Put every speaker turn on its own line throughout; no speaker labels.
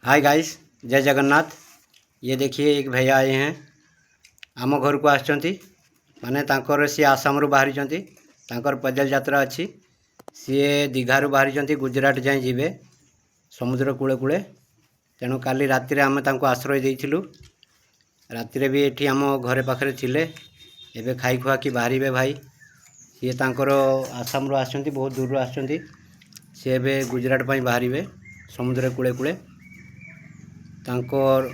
Hi guys, जय जगन्नाथ। ये देखिए एक भैया आए हैं आम घर को आसचंती माने तांकर सी आसाम बाहरी तांकर पैदल यात्रा अच्छी सी दीघार बाहरी गुजरात जाए जीवे समुद्र कूले कूले तेणु काली राति आम आश्रय देइथिलु। राति भी ये आम घरे पाखे थिले एबे खाई खुआ कि बाहर भाई सी तांकर आसाम आसचंती बहुत दूर आसचंती सी एबे गुजरात पाई बाहर समुद्र कूले कूले तांकर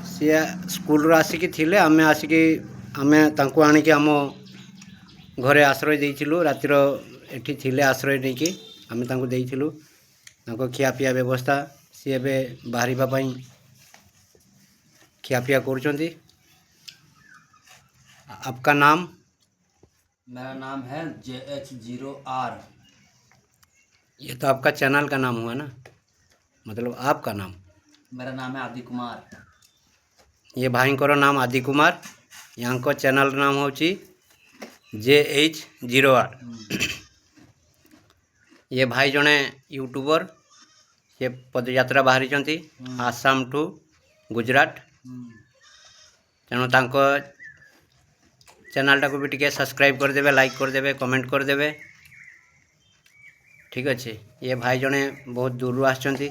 सी स्कूल आसिकी थिले आमे आसिकी आमे तांको आनिकी आम घरे आश्रय देइथिलु। रातिर एठी थिले आश्रय नेकी आमे तांको देइथिलु। तांको खिया पिया व्यवस्था सी एबे बाहरिबा पई खिया पिया करूचंती। आपका नाम?
मेरा नाम है JH0R।
ये तो आपका चैनल का नाम हुआ ना, मतलब आपका नाम?
मेरा नाम है आदि कुमार।
ये भाई को नाम आदि कुमार, यहाँ को चैनल नाम होची JH0R। ये भाई जने यूट्यूबर ये पदयात्रा बाहरी आसाम टू गुजरात तेणु तांको चैनल टाको भी टिके सब्सक्राइब करदेवे, लाइक करदेवे, कमेंट करदेवे। ठीक अच्छे। ये भाई जने बहुत दूर आसचंती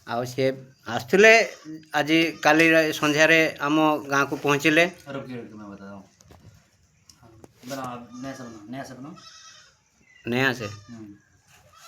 आउ सी आसुले आज काली संध्यारे आम गाँ को पहुँचले।
नया से
नया से